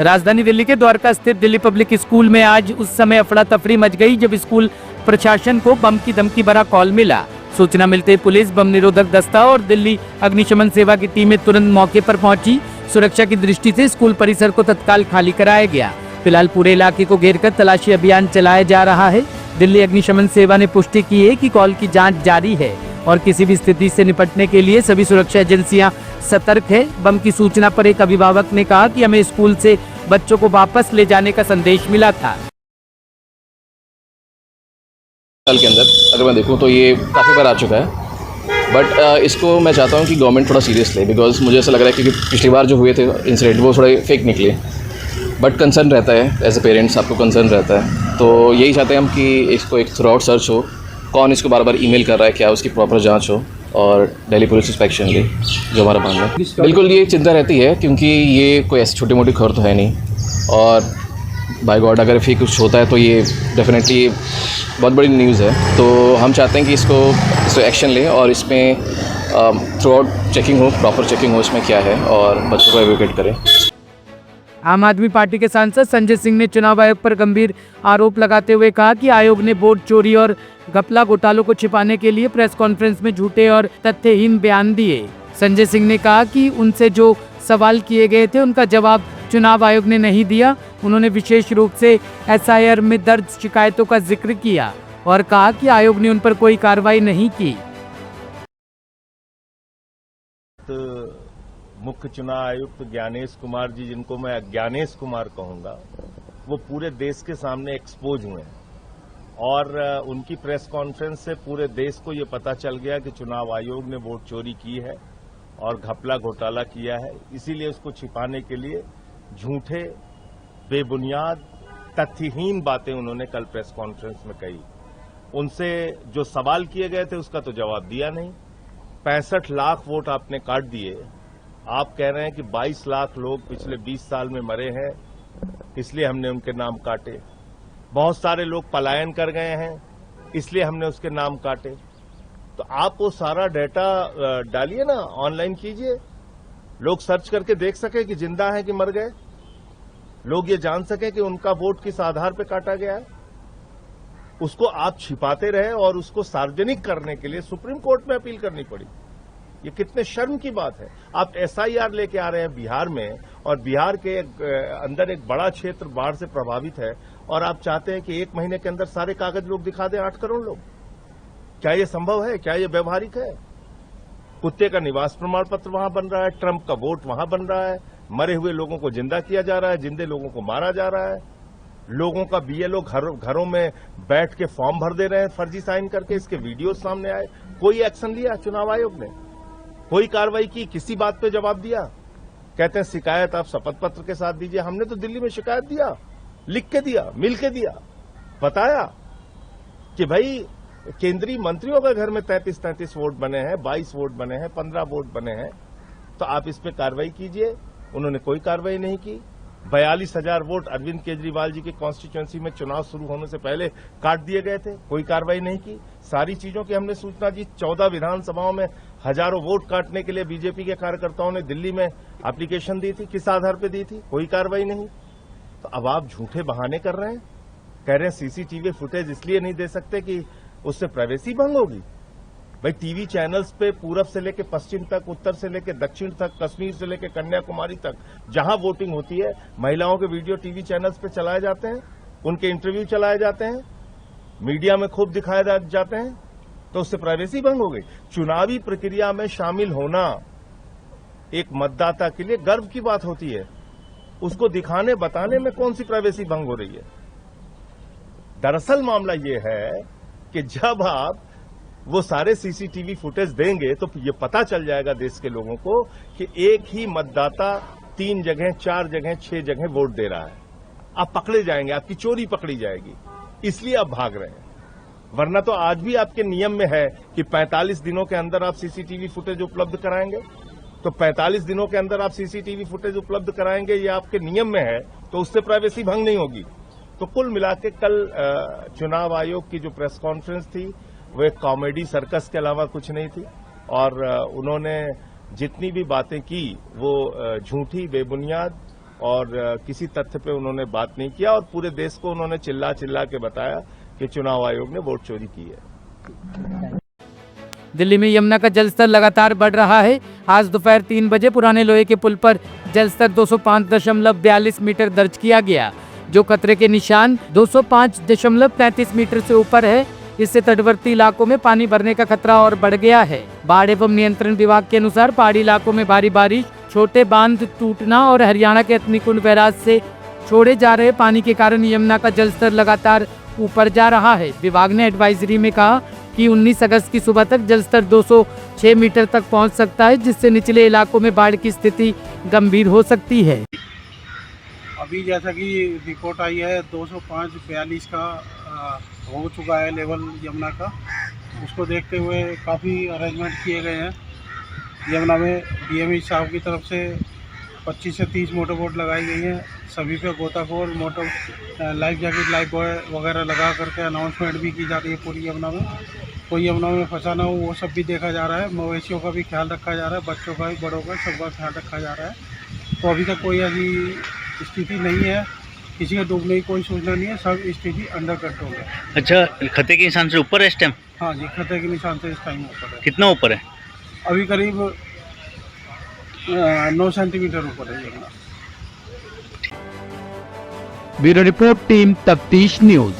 राजधानी दिल्ली के द्वारका स्थित दिल्ली पब्लिक स्कूल में आज उस समय अफरा तफरी मच गई जब स्कूल प्रशासन को बम की धमकी भरा कॉल मिला। सूचना मिलते पुलिस, बम निरोधक दस्ता और दिल्ली अग्निशमन सेवा की टीमें तुरंत मौके पर पहुंची। सुरक्षा की दृष्टि से स्कूल परिसर को तत्काल खाली कराया गया। फिलहाल पूरे इलाके को घेरकर तलाशी अभियान चलाया जा रहा है। दिल्ली अग्निशमन सेवा ने पुष्टि की है कि कॉल की जाँच जारी है और किसी भी स्थिति से निपटने के लिए सभी सुरक्षा एजेंसियां सतर्क है। बम की सूचना पर एक अभिभावक ने कहा कि हमें स्कूल से बच्चों को वापस ले जाने का संदेश मिला था। साल के अंदर अगर मैं देखूं तो ये काफ़ी बार आ चुका है, बट इसको मैं चाहता हूं कि गवर्नमेंट थोड़ा सीरियस ले, बिकॉज मुझे ऐसा लग रहा है क्योंकि पिछली बार जो हुए थे इंसिडेंट वो थोड़े फेक निकले, बट कंसर्न रहता है एज ए पेरेंट्स, आपको कंसर्न रहता है। तो यही चाहते हैं हम कि इसको एक थ्रू आउट सर्च हो, कौन इसको बार बार ईमेल कर रहा है, क्या उसकी प्रॉपर जांच हो और दिल्ली पुलिस इंस्पेक्शन ले, जो हमारा मानना है। बिल्कुल ये चिंता रहती है क्योंकि ये कोई ऐसी छोटी मोटी खबर तो है नहीं, और बाय गॉड अगर फिर कुछ होता है तो ये डेफिनेटली बहुत बड़ी न्यूज़ है। तो हम चाहते हैं कि इसको एक्शन लें और इसमें थ्रू आउट चेकिंग हो, प्रॉपर चेकिंग हो इसमें क्या है, और बच्चों को एवोकेट करें। आम आदमी पार्टी के सांसद संजय सिंह ने चुनाव आयोग पर गंभीर आरोप लगाते हुए कहा कि आयोग ने वोट चोरी और घपला घोटालों को छिपाने के लिए प्रेस कॉन्फ्रेंस में झूठे और तथ्यहीन बयान दिए। संजय सिंह ने कहा कि उनसे जो सवाल किए गए थे उनका जवाब चुनाव आयोग ने नहीं दिया। उन्होंने विशेष रूप से एसआईआर में दर्ज शिकायतों का जिक्र किया और कहा कि आयोग ने उन पर कोई कार्रवाई नहीं की। मुख्य चुनाव आयुक्त ज्ञानेश कुमार जी, जिनको मैं ज्ञानेश कुमार कहूंगा, वो पूरे देश के सामने एक्सपोज हुए हैं और उनकी प्रेस कॉन्फ्रेंस से पूरे देश को ये पता चल गया कि चुनाव आयोग ने वोट चोरी की है और घपला घोटाला किया है। इसीलिए उसको छिपाने के लिए झूठे, बेबुनियाद, तथ्यहीन बातें उन्होंने कल प्रेस कॉन्फ्रेंस में कही। उनसे जो सवाल किए गए थे उसका तो जवाब दिया नहीं। 65 लाख वोट आपने काट दिए। आप कह रहे हैं कि 22 लाख लोग पिछले 20 साल में मरे हैं, इसलिए हमने उनके नाम काटे। बहुत सारे लोग पलायन कर गए हैं, इसलिए हमने उसके नाम काटे। तो आप वो सारा डाटा डालिए ना, ऑनलाइन कीजिए, लोग सर्च करके देख सके कि जिंदा है कि मर गए, लोग ये जान सके कि उनका वोट किस आधार पर काटा गया है। उसको आप छिपाते रहे और उसको सार्वजनिक करने के लिए सुप्रीम कोर्ट में अपील करनी पड़ी। ये कितने शर्म की बात है। आप एसआईआर लेके आ रहे हैं बिहार में, और बिहार के अंदर एक बड़ा क्षेत्र बाढ़ से प्रभावित है, और आप चाहते हैं कि 1 महीने के अंदर सारे कागज लोग दिखा दें, 8 करोड़ लोग। क्या ये संभव है? क्या ये व्यवहारिक है? कुत्ते का निवास प्रमाण पत्र वहां बन रहा है, ट्रंप का वोट वहां बन रहा है, मरे हुए लोगों को जिंदा किया जा रहा है, जिंदे लोगों को मारा जा रहा है, लोगों का बीएलओ घरों में बैठ के फॉर्म भर दे रहे हैं फर्जी साइन करके। इसके वीडियो सामने आए। कोई एक्शन लिया चुनाव आयोग ने? कोई कार्रवाई की? किसी बात पे जवाब दिया? कहते हैं शिकायत आप शपथ पत्र के साथ दीजिए। हमने तो दिल्ली में शिकायत दिया, लिख के दिया, मिल के दिया, बताया कि भाई केंद्रीय मंत्रियों के घर में 33-33 वोट बने हैं, 22 वोट बने हैं, 15 वोट बने हैं, तो आप इस पे कार्रवाई कीजिए। उन्होंने कोई कार्रवाई नहीं की। 42,000 वोट अरविंद केजरीवाल जी की कॉन्स्टिट्यूएंसी में चुनाव शुरू होने से पहले काट दिए गए थे, कोई कार्रवाई नहीं की। सारी चीजों की हमने सूचना दी। 14 विधानसभाओं में हजारों वोट काटने के लिए बीजेपी के कार्यकर्ताओं ने दिल्ली में एप्लीकेशन दी थी। किस आधार पर दी थी? कोई कार्रवाई नहीं। तो अब आप झूठे बहाने कर रहे हैं, कह रहे हैं सीसीटीवी फुटेज इसलिए नहीं दे सकते कि उससे प्राइवेसी भंग होगी। भाई टीवी चैनल्स पे पूरब से लेकर पश्चिम तक, उत्तर से लेकर दक्षिण तक, कश्मीर से लेकर कन्याकुमारी तक जहां वोटिंग होती है, महिलाओं के वीडियो टीवी चैनल्स पे चलाए जाते हैं, उनके इंटरव्यू चलाए जाते हैं, मीडिया में खूब दिखाए जाते हैं, तो उससे प्राइवेसी भंग हो गई। चुनावी प्रक्रिया में शामिल होना एक मतदाता के लिए गर्व की बात होती है। उसको दिखाने बताने में कौन सी प्राइवेसी भंग हो रही है? दरअसल मामला ये है कि जब आप वो सारे सीसीटीवी फुटेज देंगे तो ये पता चल जाएगा देश के लोगों को कि एक ही मतदाता 3 जगह, 4 जगह, 6 जगह वोट दे रहा है। आप पकड़े जाएंगे, आपकी चोरी पकड़ी जाएगी, इसलिए आप भाग रहे हैं। वरना तो आज भी आपके नियम में है कि 45 दिनों के अंदर आप सीसीटीवी फुटेज उपलब्ध कराएंगे। तो 45 दिनों के अंदर आप सीसीटीवी फुटेज उपलब्ध कराएंगे, ये आपके नियम में है, तो उससे प्राइवेसी भंग नहीं होगी। तो कुल मिलाकर कल चुनाव आयोग की जो प्रेस कॉन्फ्रेंस थी वो एक कॉमेडी सर्कस के अलावा कुछ नहीं थी, और उन्होंने जितनी भी बातें की वो झूठी, बेबुनियाद और किसी तथ्य पे उन्होंने बात नहीं किया और पूरे देश को उन्होंने चिल्ला चिल्ला के बताया कि चुनाव आयोग ने वोट चोरी की है। दिल्ली में यमुना का जलस्तर लगातार बढ़ रहा है। आज दोपहर 3 बजे पुराने लोहे के पुल पर जलस्तर 205.42 मीटर दर्ज किया गया, जो खतरे के निशान 205.33 मीटर से ऊपर है। इससे तटवर्ती इलाकों में पानी भरने का खतरा और बढ़ गया है। बाढ़ एवं नियंत्रण विभाग के अनुसार पहाड़ी इलाकों में भारी बारिश, छोटे बांध टूटना और हरियाणा के हथनीकुंड बैराज से छोड़े जा रहे पानी के कारण यमुना का जलस्तर लगातार ऊपर जा रहा है। विभाग ने एडवाइजरी में कहा कि 19 अगस्त की सुबह तक जलस्तर 206 मीटर तक पहुंच सकता है, जिससे निचले इलाकों में बाढ़ की स्थिति गंभीर हो सकती है। अभी जैसा कि रिपोर्ट आई है 205.42 का हो चुका है लेवल यमुना का। उसको देखते हुए काफ़ी अरेंजमेंट किए गए हैं। यमुना में डीएमई साहब की तरफ से 25 से 30 मोटर बोट लगाई गई हैं। सभी पे गोताखोर motor life jacket life boy वगैरह लगा करके अनाउंसमेंट भी की जा रही है पूरी यमुना में। कोई यमुना में फंसा ना हो वो सब भी देखा जा रहा है। मवेशियों का भी ख्याल रखा जा रहा है, बच्चों का भी, बड़ों का, सबका ख्याल रखा जा रहा है। तो अभी तक कोई ऐसी स्थिति नहीं है, किसी का डूबने की कोई सूचना नहीं है, सब स्थिति अंडर कंट्रोल है। अच्छा, खतरे के निशान से ऊपर है इस टाइम? हाँ जी, खतरे के निशान से इस टाइम ऊपर है। कितना ऊपर है? अभी करीब 9 सेंटीमीटर ऊपर है यमुना। ब्यूरो रिपोर्ट, टीम तफ्तीश न्यूज।